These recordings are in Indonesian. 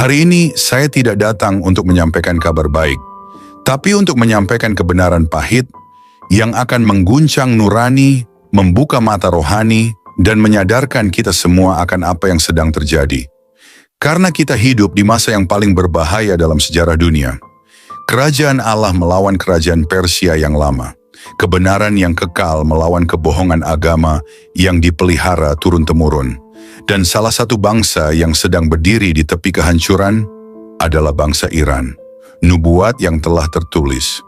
Hari ini saya tidak datang untuk menyampaikan kabar baik, tapi untuk menyampaikan kebenaran pahit yang akan mengguncang nurani, membuka mata rohani, dan menyadarkan kita semua akan apa yang sedang terjadi. Karena kita hidup di masa yang paling berbahaya dalam sejarah dunia. Kerajaan Allah melawan kerajaan Persia yang lama. Kebenaran yang kekal melawan kebohongan agama yang dipelihara turun-temurun. Dan salah satu bangsa yang sedang berdiri di tepi kehancuran adalah bangsa Iran. Nubuat yang telah tertulis.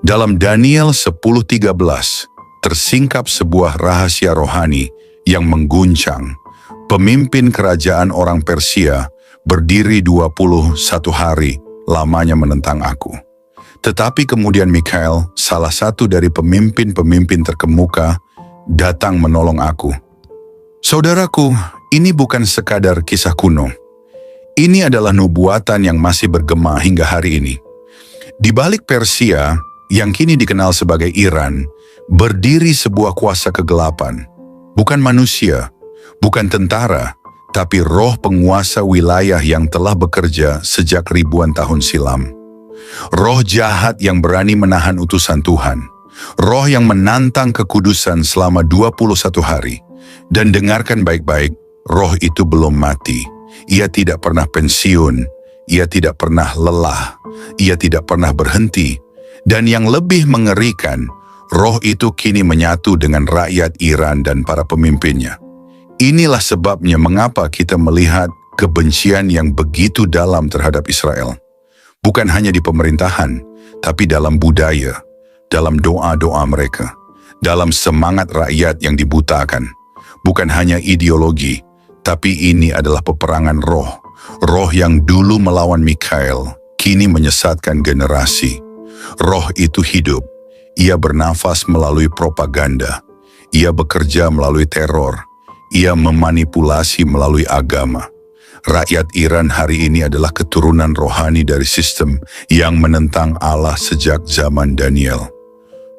Dalam Daniel 10:13 tersingkap sebuah rahasia rohani yang mengguncang. Pemimpin kerajaan orang Persia berdiri 21 hari lamanya menentang aku. Tetapi kemudian Mikhail, salah satu dari pemimpin-pemimpin terkemuka, datang menolong aku. Saudaraku, ini bukan sekadar kisah kuno. Ini adalah nubuatan yang masih bergema hingga hari ini. Di balik Persia, yang kini dikenal sebagai Iran, berdiri sebuah kuasa kegelapan. Bukan manusia, bukan tentara, tapi roh penguasa wilayah yang telah bekerja sejak ribuan tahun silam. Roh jahat yang berani menahan utusan Tuhan. Roh yang menantang kekudusan selama 21 hari. Dan dengarkan baik-baik, roh itu belum mati. Ia tidak pernah pensiun. Ia tidak pernah lelah. Ia tidak pernah berhenti. Dan yang lebih mengerikan, roh itu kini menyatu dengan rakyat Iran dan para pemimpinnya. Inilah sebabnya mengapa kita melihat kebencian yang begitu dalam terhadap Israel. Bukan hanya di pemerintahan, tapi dalam budaya, dalam doa-doa mereka, dalam semangat rakyat yang dibutakan. Bukan hanya ideologi, tapi ini adalah peperangan roh. Roh yang dulu melawan Mikhail, kini menyesatkan generasi. Roh itu hidup. Ia bernafas melalui propaganda. Ia bekerja melalui teror. Ia memanipulasi melalui agama. Rakyat Iran hari ini adalah keturunan rohani dari sistem yang menentang Allah sejak zaman Daniel.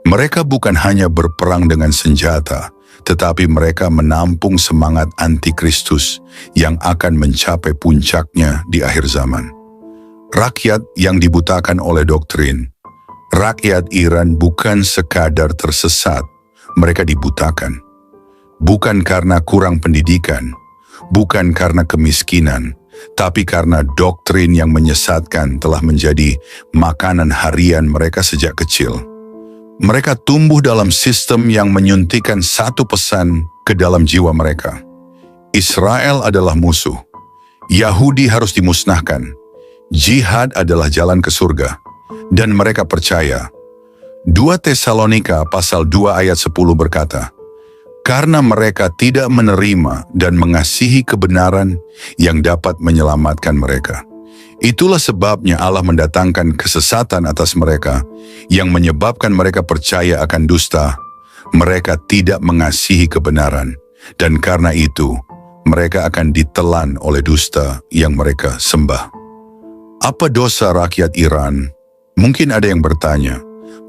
Mereka bukan hanya berperang dengan senjata, tetapi mereka menampung semangat antikristus yang akan mencapai puncaknya di akhir zaman. Rakyat yang dibutakan oleh doktrin. Rakyat Iran bukan sekadar tersesat, mereka dibutakan. Bukan karena kurang pendidikan, bukan karena kemiskinan, tapi karena doktrin yang menyesatkan telah menjadi makanan harian mereka sejak kecil. Mereka tumbuh dalam sistem yang menyuntikkan satu pesan ke dalam jiwa mereka. Israel adalah musuh. Yahudi harus dimusnahkan. Jihad adalah jalan ke surga. Dan mereka percaya. 2 Tesalonika pasal 2 ayat 10 berkata, karena mereka tidak menerima dan mengasihi kebenaran yang dapat menyelamatkan mereka. Itulah sebabnya Allah mendatangkan kesesatan atas mereka yang menyebabkan mereka percaya akan dusta. Mereka tidak mengasihi kebenaran dan karena itu mereka akan ditelan oleh dusta yang mereka sembah. Apa dosa rakyat Iran? Mungkin ada yang bertanya,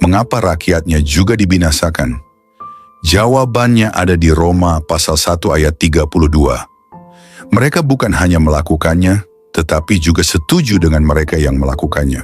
mengapa rakyatnya juga dibinasakan? Jawabannya ada di Roma pasal 1 ayat 32. Mereka bukan hanya melakukannya, tetapi juga setuju dengan mereka yang melakukannya.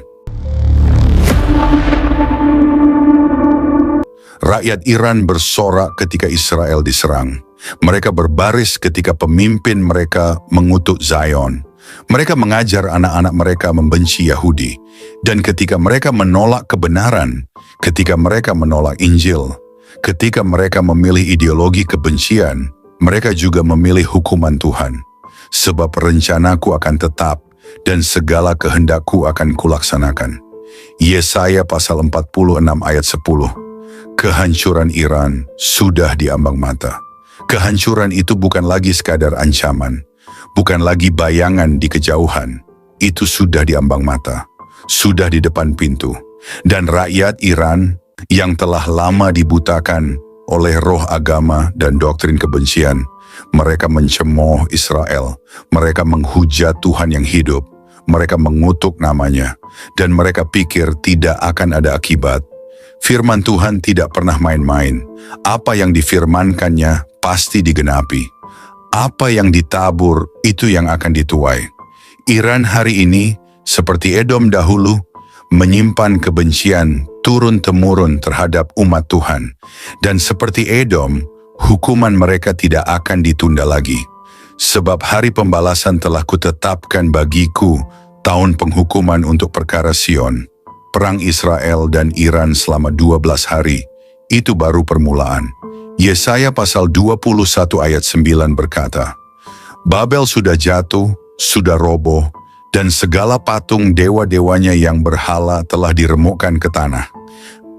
Rakyat Iran bersorak ketika Israel diserang. Mereka berbaris ketika pemimpin mereka mengutuk Zion. Mereka mengajar anak-anak mereka membenci Yahudi. Dan ketika mereka menolak kebenaran, ketika mereka menolak Injil, ketika mereka memilih ideologi kebencian, mereka juga memilih hukuman Tuhan. Sebab rencanaku akan tetap dan segala kehendakku akan kulaksanakan. Yesaya pasal 46 ayat 10. Kehancuran Iran sudah diambang mata. Kehancuran itu bukan lagi sekadar ancaman, bukan lagi bayangan di kejauhan. Itu sudah diambang mata, sudah di depan pintu. Dan rakyat Iran yang telah lama dibutakan oleh roh agama dan doktrin kebencian, mereka mencemooh Israel, mereka menghujat Tuhan yang hidup, mereka mengutuk namanya, dan mereka pikir tidak akan ada akibat. Firman Tuhan tidak pernah main-main. Apa yang difirmankannya pasti digenapi. Apa yang ditabur itu yang akan dituai. Iran hari ini, seperti Edom dahulu, menyimpan kebencian turun-temurun terhadap umat Tuhan. Dan seperti Edom, hukuman mereka tidak akan ditunda lagi. Sebab hari pembalasan telah kutetapkan bagiku tahun penghukuman untuk perkara Sion. Perang Israel dan Iran selama 12 hari, itu baru permulaan. Yesaya pasal 21 ayat 9 berkata, Babel sudah jatuh, sudah roboh, dan segala patung dewa-dewanya yang berhala telah diremukkan ke tanah.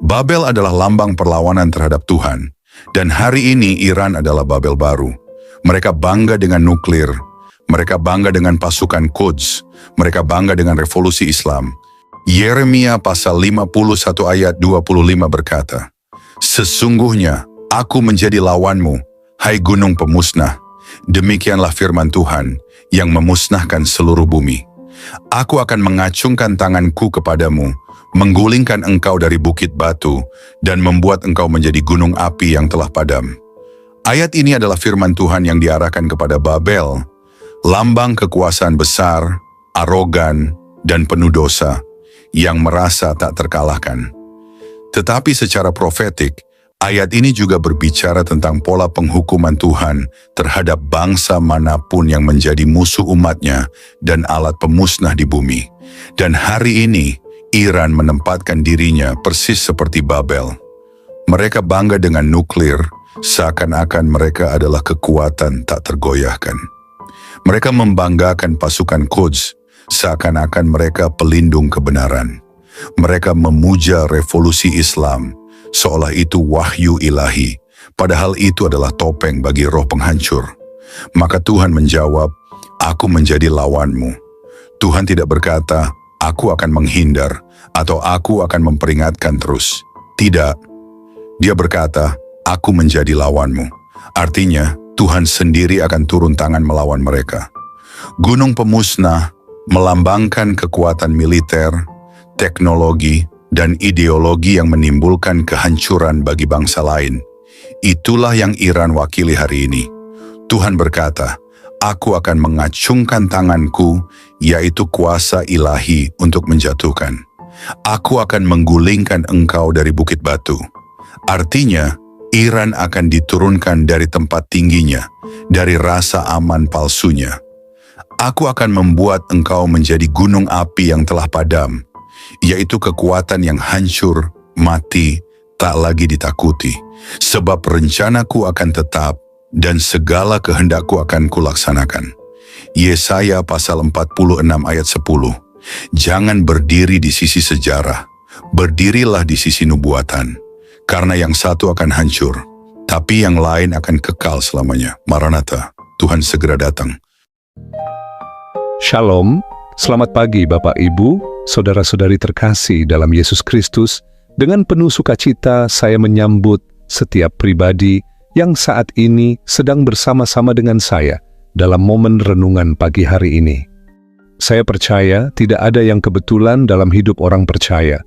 Babel adalah lambang perlawanan terhadap Tuhan, dan hari ini Iran adalah Babel baru. Mereka bangga dengan nuklir, mereka bangga dengan pasukan Quds, mereka bangga dengan revolusi Islam. Yeremia pasal 51 ayat 25 berkata, Sesungguhnya aku menjadi lawanmu, hai gunung pemusnah. Demikianlah firman Tuhan yang memusnahkan seluruh bumi. Aku akan mengacungkan tanganku kepadamu, menggulingkan engkau dari bukit batu, dan membuat engkau menjadi gunung api yang telah padam. Ayat ini adalah firman Tuhan yang diarahkan kepada Babel, lambang kekuasaan besar, arogan, dan penuh dosa, yang merasa tak terkalahkan. Tetapi secara profetik, ayat ini juga berbicara tentang pola penghukuman Tuhan terhadap bangsa manapun yang menjadi musuh umatnya dan alat pemusnah di bumi. Dan hari ini, Iran menempatkan dirinya persis seperti Babel. Mereka bangga dengan nuklir, seakan-akan mereka adalah kekuatan tak tergoyahkan. Mereka membanggakan pasukan Quds, seakan-akan mereka pelindung kebenaran. Mereka memuja revolusi Islam, seolah itu wahyu ilahi, padahal itu adalah topeng bagi roh penghancur. Maka Tuhan menjawab, aku menjadi lawanmu. Tuhan tidak berkata, aku akan menghindar, atau aku akan memperingatkan terus. Tidak, dia berkata, aku menjadi lawanmu. Artinya, Tuhan sendiri akan turun tangan melawan mereka. Gunung pemusnah melambangkan kekuatan militer, teknologi, dan ideologi yang menimbulkan kehancuran bagi bangsa lain. Itulah yang Iran wakili hari ini. Tuhan berkata, aku akan mengacungkan tanganku, yaitu kuasa ilahi untuk menjatuhkan. Aku akan menggulingkan engkau dari bukit batu. Artinya, Iran akan diturunkan dari tempat tingginya, dari rasa aman palsunya. Aku akan membuat engkau menjadi gunung api yang telah padam, yaitu kekuatan yang hancur, mati, tak lagi ditakuti. Sebab rencanaku akan tetap, dan segala kehendakku akan kulaksanakan. Yesaya pasal 46 ayat 10. Jangan berdiri di sisi sejarah, berdirilah di sisi nubuatan. Karena yang satu akan hancur, tapi yang lain akan kekal selamanya. Maranatha, Tuhan segera datang. Shalom, selamat pagi Bapak Ibu, saudara-saudari terkasih dalam Yesus Kristus. Dengan penuh sukacita saya menyambut setiap pribadi yang saat ini sedang bersama-sama dengan saya dalam momen renungan pagi hari ini. Saya percaya tidak ada yang kebetulan dalam hidup orang percaya.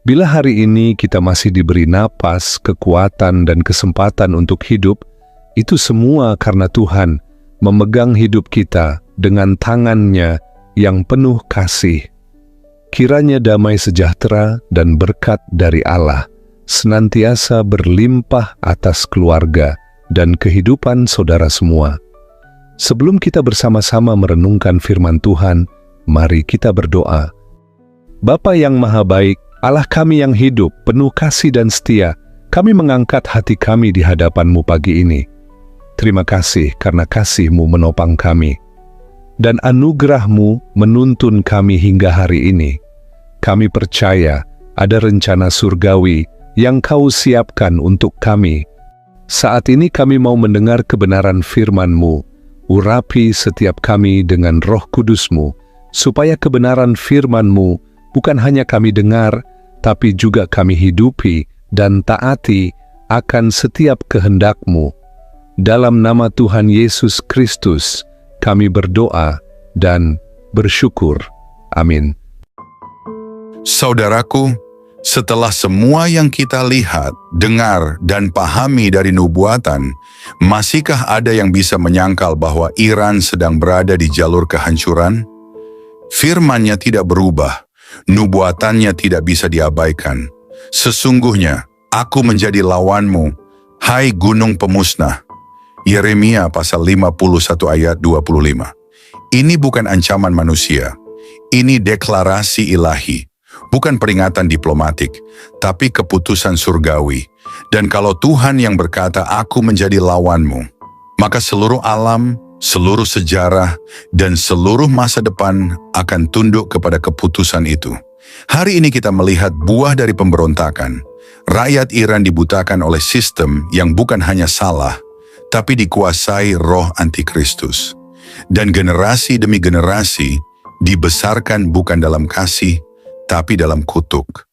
Bila hari ini kita masih diberi napas, kekuatan, dan kesempatan untuk hidup, itu semua karena Tuhan memegang hidup kita dengan tangan-Nya yang penuh kasih. Kiranya damai sejahtera dan berkat dari Allah senantiasa berlimpah atas keluarga dan kehidupan saudara semua. Sebelum kita bersama-sama merenungkan firman Tuhan, mari kita berdoa. Bapa yang Maha Baik, Allah kami yang hidup, penuh kasih dan setia, kami mengangkat hati kami di hadapan-Mu pagi ini. Terima kasih karena kasih-Mu menopang kami, dan anugerah-Mu menuntun kami hingga hari ini. Kami percaya ada rencana surgawi yang Kau siapkan untuk kami. Saat ini kami mau mendengar kebenaran firman-Mu. Urapi setiap kami dengan Roh Kudus-Mu, supaya kebenaran firman-Mu bukan hanya kami dengar, tapi juga kami hidupi dan taati akan setiap kehendak-Mu. Dalam nama Tuhan Yesus Kristus, kami berdoa dan bersyukur. Amin. Saudaraku, setelah semua yang kita lihat, dengar, dan pahami dari nubuatan, masihkah ada yang bisa menyangkal bahwa Iran sedang berada di jalur kehancuran? Firman-Nya tidak berubah, nubuatannya tidak bisa diabaikan. Sesungguhnya, aku menjadi lawanmu, hai gunung pemusnah. Yeremia pasal 51 ayat 25. Ini bukan ancaman manusia, ini deklarasi ilahi. Bukan peringatan diplomatik, tapi keputusan surgawi. Dan kalau Tuhan yang berkata, aku menjadi lawanmu, maka seluruh alam, seluruh sejarah, dan seluruh masa depan akan tunduk kepada keputusan itu. Hari ini kita melihat buah dari pemberontakan. Rakyat Iran dibutakan oleh sistem yang bukan hanya salah, tapi dikuasai roh antikristus. Dan generasi demi generasi dibesarkan bukan dalam kasih, tapi dalam kutuk.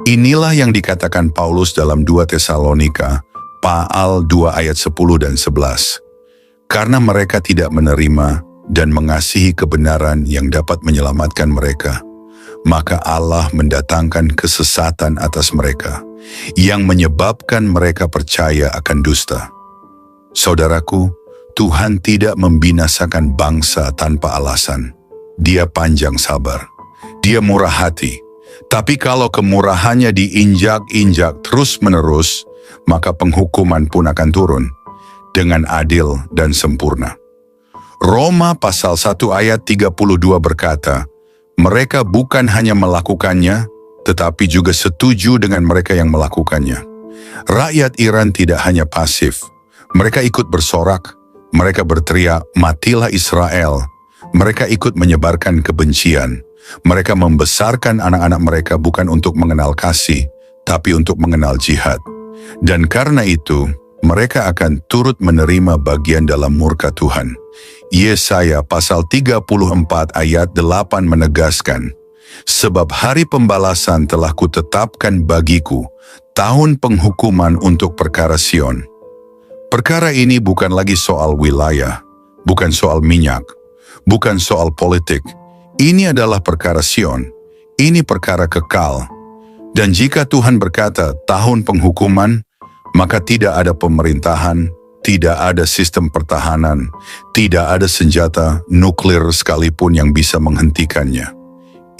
Inilah yang dikatakan Paulus dalam 2 Tesalonika, Paal 2 ayat 10 dan 11. Karena mereka tidak menerima dan mengasihi kebenaran yang dapat menyelamatkan mereka, maka Allah mendatangkan kesesatan atas mereka, yang menyebabkan mereka percaya akan dusta. Saudaraku, Tuhan tidak membinasakan bangsa tanpa alasan. Dia panjang sabar. Dia murah hati. Tapi kalau kemurahannya diinjak-injak terus-menerus, maka penghukuman pun akan turun dengan adil dan sempurna. Roma pasal 1 ayat 32 berkata, mereka bukan hanya melakukannya, tetapi juga setuju dengan mereka yang melakukannya. Rakyat Iran tidak hanya pasif. Mereka ikut bersorak, mereka berteriak, matilah Israel. Mereka ikut menyebarkan kebencian. Mereka membesarkan anak-anak mereka bukan untuk mengenal kasih, tapi untuk mengenal jihad. Dan karena itu, mereka akan turut menerima bagian dalam murka Tuhan. Yesaya pasal 34 ayat 8 menegaskan, sebab hari pembalasan telah kutetapkan bagiku, tahun penghukuman untuk perkara Sion. Perkara ini bukan lagi soal wilayah, bukan soal minyak, bukan soal politik. Ini adalah perkara Sion, ini perkara kekal. Dan jika Tuhan berkata tahun penghukuman, maka tidak ada pemerintahan, tidak ada sistem pertahanan, tidak ada senjata nuklir sekalipun yang bisa menghentikannya.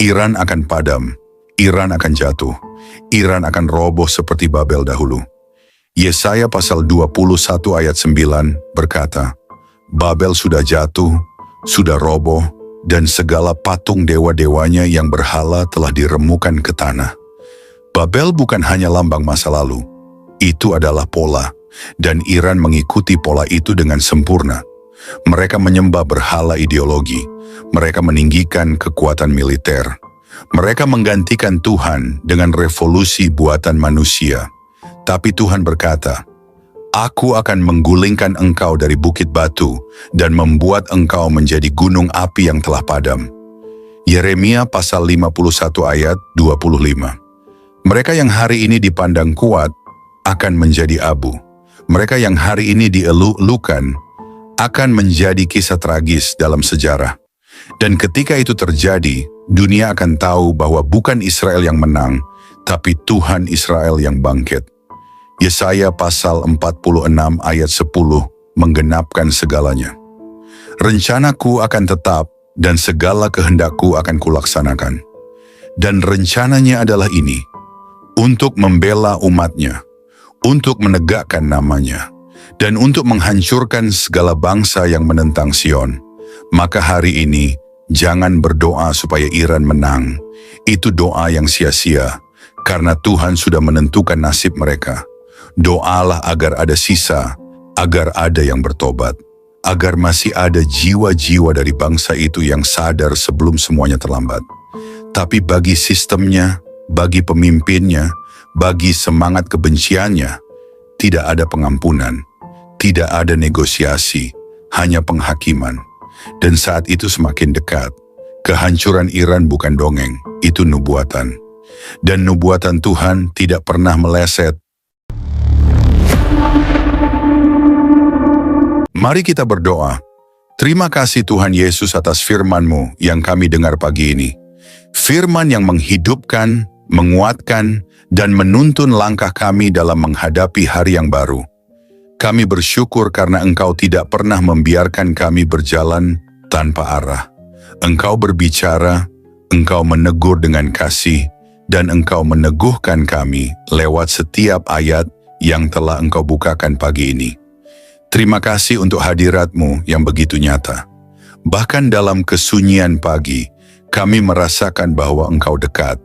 Iran akan padam, Iran akan jatuh, Iran akan roboh seperti Babel dahulu. Yesaya pasal 21 ayat 9 berkata, Babel sudah jatuh, sudah roboh, dan segala patung dewa-dewanya yang berhala telah diremukan ke tanah. Babel bukan hanya lambang masa lalu, itu adalah pola, dan Iran mengikuti pola itu dengan sempurna. Mereka menyembah berhala ideologi, mereka meninggikan kekuatan militer, mereka menggantikan Tuhan dengan revolusi buatan manusia. Tapi Tuhan berkata, Aku akan menggulingkan engkau dari bukit batu dan membuat engkau menjadi gunung api yang telah padam. Yeremia pasal 51 ayat 25. Mereka yang hari ini dipandang kuat akan menjadi abu. Mereka yang hari ini dieluk-elukan akan menjadi kisah tragis dalam sejarah. Dan ketika itu terjadi, dunia akan tahu bahwa bukan Israel yang menang, tapi Tuhan Israel yang bangkit. Yesaya pasal 46 ayat 10 menggenapkan segalanya. Rencanaku akan tetap dan segala kehendakku akan kulaksanakan. Dan rencananya adalah ini, untuk membela umatnya, untuk menegakkan namanya, dan untuk menghancurkan segala bangsa yang menentang Sion. Maka hari ini, jangan berdoa supaya Iran menang. Itu doa yang sia-sia, karena Tuhan sudah menentukan nasib mereka. Doalah agar ada sisa, agar ada yang bertobat, agar masih ada jiwa-jiwa dari bangsa itu yang sadar sebelum semuanya terlambat. Tapi bagi sistemnya, bagi pemimpinnya, bagi semangat kebenciannya, tidak ada pengampunan, tidak ada negosiasi, hanya penghakiman. Dan saat itu semakin dekat. Kehancuran Iran bukan dongeng, itu nubuatan. Dan nubuatan Tuhan tidak pernah meleset. Mari kita berdoa. Terima kasih Tuhan Yesus atas firman-Mu yang kami dengar pagi ini. Firman yang menghidupkan, menguatkan, dan menuntun langkah kami dalam menghadapi hari yang baru. Kami bersyukur karena Engkau tidak pernah membiarkan kami berjalan tanpa arah. Engkau berbicara, Engkau menegur dengan kasih, dan Engkau meneguhkan kami lewat setiap ayat yang telah Engkau bukakan pagi ini. Terima kasih untuk hadirat-Mu yang begitu nyata. Bahkan dalam kesunyian pagi, kami merasakan bahwa Engkau dekat.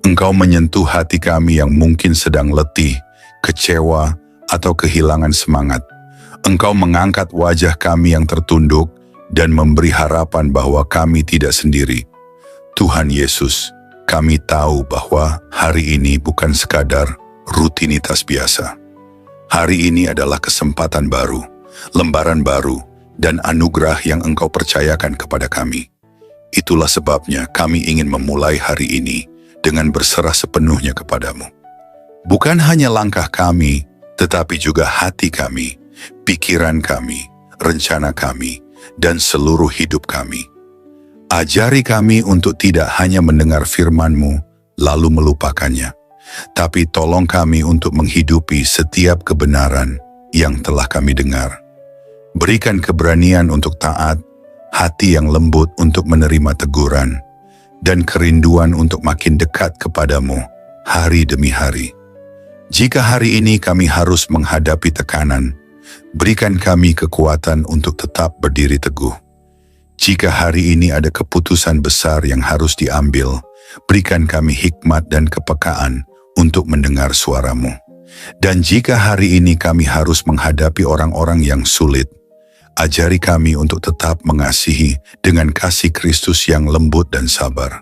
Engkau menyentuh hati kami yang mungkin sedang letih, kecewa, atau kehilangan semangat. Engkau mengangkat wajah kami yang tertunduk dan memberi harapan bahwa kami tidak sendiri. Tuhan Yesus, kami tahu bahwa hari ini bukan sekadar rutinitas biasa. Hari ini adalah kesempatan baru, lembaran baru, dan anugerah yang Engkau percayakan kepada kami. Itulah sebabnya kami ingin memulai hari ini dengan berserah sepenuhnya kepadamu. Bukan hanya langkah kami, tetapi juga hati kami, pikiran kami, rencana kami, dan seluruh hidup kami. Ajari kami untuk tidak hanya mendengar firman-Mu lalu melupakannya, tapi tolong kami untuk menghidupi setiap kebenaran yang telah kami dengar. Berikan keberanian untuk taat, hati yang lembut untuk menerima teguran, dan kerinduan untuk makin dekat kepadamu hari demi hari. Jika hari ini kami harus menghadapi tekanan, berikan kami kekuatan untuk tetap berdiri teguh. Jika hari ini ada keputusan besar yang harus diambil, berikan kami hikmat dan kepekaan untuk mendengar suara-Mu. Dan jika hari ini kami harus menghadapi orang-orang yang sulit, ajari kami untuk tetap mengasihi dengan kasih Kristus yang lembut dan sabar.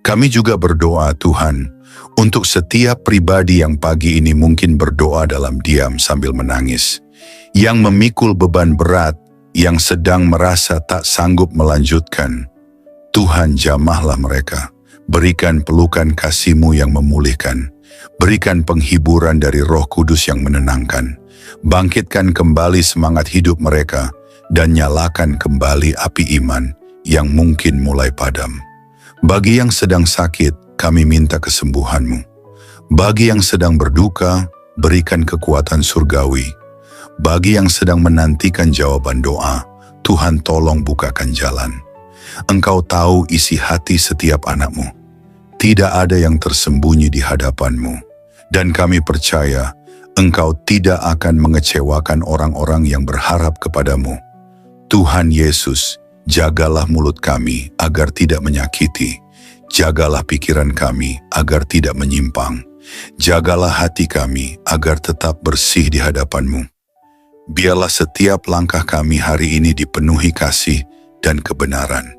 Kami juga berdoa, Tuhan, untuk setiap pribadi yang pagi ini mungkin berdoa dalam diam sambil menangis, yang memikul beban berat, yang sedang merasa tak sanggup melanjutkan. Tuhan, jamahlah mereka. Berikan pelukan kasih-Mu yang memulihkan. Berikan penghiburan dari Roh Kudus yang menenangkan. Bangkitkan kembali semangat hidup mereka dan nyalakan kembali api iman yang mungkin mulai padam. Bagi yang sedang sakit, kami minta kesembuhan-Mu. Bagi yang sedang berduka, berikan kekuatan surgawi. Bagi yang sedang menantikan jawaban doa, Tuhan tolong bukakan jalan. Engkau tahu isi hati setiap anak-Mu. Tidak ada yang tersembunyi di hadapan-Mu. Dan kami percaya, Engkau tidak akan mengecewakan orang-orang yang berharap kepadamu. Tuhan Yesus, jagalah mulut kami agar tidak menyakiti. Jagalah pikiran kami agar tidak menyimpang. Jagalah hati kami agar tetap bersih di hadapan-Mu. Biarlah setiap langkah kami hari ini dipenuhi kasih dan kebenaran.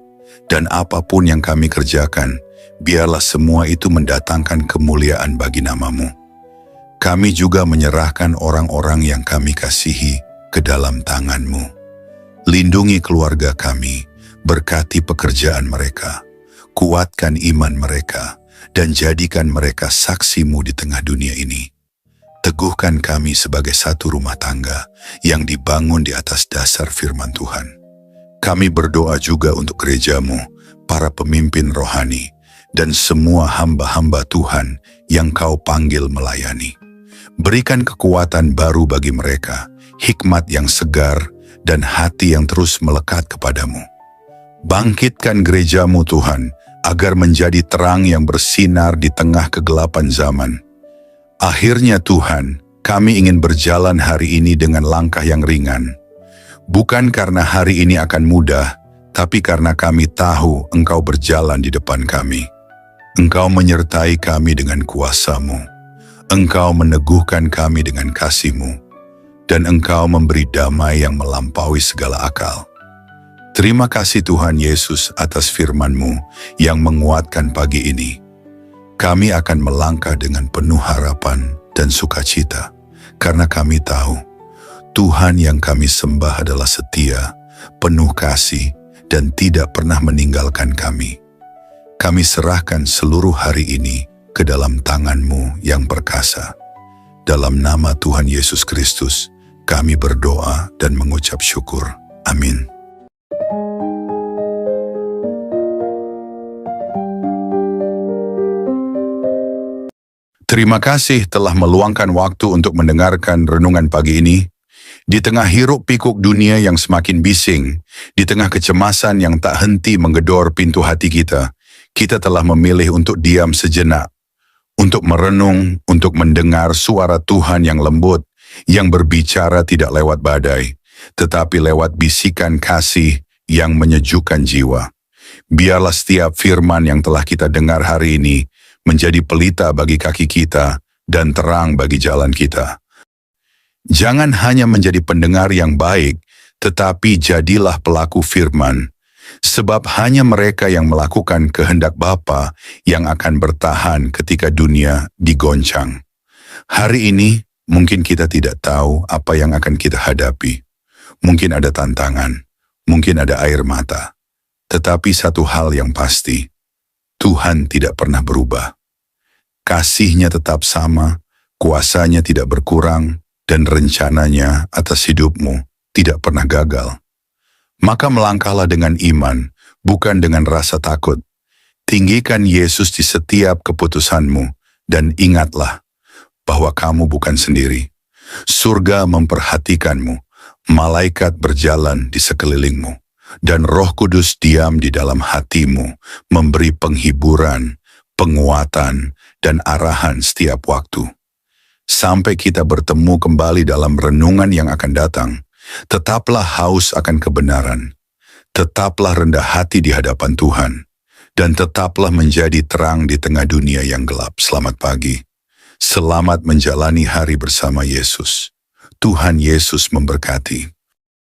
Dan apapun yang kami kerjakan, biarlah semua itu mendatangkan kemuliaan bagi nama-Mu. Kami juga menyerahkan orang-orang yang kami kasihi ke dalam tangan-Mu. Lindungi keluarga kami, berkati pekerjaan mereka, kuatkan iman mereka, dan jadikan mereka saksi-Mu di tengah dunia ini. Teguhkan kami sebagai satu rumah tangga yang dibangun di atas dasar firman Tuhan. Kami berdoa juga untuk gereja-Mu, para pemimpin rohani, dan semua hamba-hamba Tuhan yang Kau panggil melayani. Berikan kekuatan baru bagi mereka, hikmat yang segar, dan hati yang terus melekat kepadamu. Bangkitkan gereja-Mu Tuhan, agar menjadi terang yang bersinar di tengah kegelapan zaman. Akhirnya Tuhan, kami ingin berjalan hari ini dengan langkah yang ringan. Bukan karena hari ini akan mudah, tapi karena kami tahu Engkau berjalan di depan kami. Engkau menyertai kami dengan kuasa-Mu. Engkau meneguhkan kami dengan kasih-Mu. Dan Engkau memberi damai yang melampaui segala akal. Terima kasih Tuhan Yesus atas firman-Mu yang menguatkan pagi ini. Kami akan melangkah dengan penuh harapan dan sukacita, karena kami tahu Tuhan yang kami sembah adalah setia, penuh kasih, dan tidak pernah meninggalkan kami. Kami serahkan seluruh hari ini ke dalam tangan-Mu yang perkasa. Dalam nama Tuhan Yesus Kristus, kami berdoa dan mengucap syukur. Amin. Terima kasih telah meluangkan waktu untuk mendengarkan renungan pagi ini. Di tengah hiruk pikuk dunia yang semakin bising, di tengah kecemasan yang tak henti menggedor pintu hati kita telah memilih untuk diam sejenak, untuk merenung, untuk mendengar suara Tuhan yang lembut, yang berbicara tidak lewat badai, tetapi lewat bisikan kasih yang menyejukkan jiwa. Biarlah setiap firman yang telah kita dengar hari ini menjadi pelita bagi kaki kita dan terang bagi jalan kita. Jangan hanya menjadi pendengar yang baik, tetapi jadilah pelaku firman, sebab hanya mereka yang melakukan kehendak Bapa yang akan bertahan ketika dunia digoncang. Hari ini mungkin kita tidak tahu apa yang akan kita hadapi. Mungkin ada tantangan, mungkin ada air mata. Tetapi satu hal yang pasti, Tuhan tidak pernah berubah. Kasih-Nya tetap sama, kuasa-Nya tidak berkurang, dan rencananya atas hidupmu tidak pernah gagal. Maka melangkahlah dengan iman, bukan dengan rasa takut. Tinggikan Yesus di setiap keputusanmu, dan ingatlah bahwa kamu bukan sendiri. Surga memperhatikanmu, malaikat berjalan di sekelilingmu, dan Roh Kudus diam di dalam hatimu, memberi penghiburan, penguatan, dan arahan setiap waktu. Sampai kita bertemu kembali dalam renungan yang akan datang, tetaplah haus akan kebenaran, tetaplah rendah hati di hadapan Tuhan, dan tetaplah menjadi terang di tengah dunia yang gelap. Selamat pagi. Selamat menjalani hari bersama Yesus. Tuhan Yesus memberkati.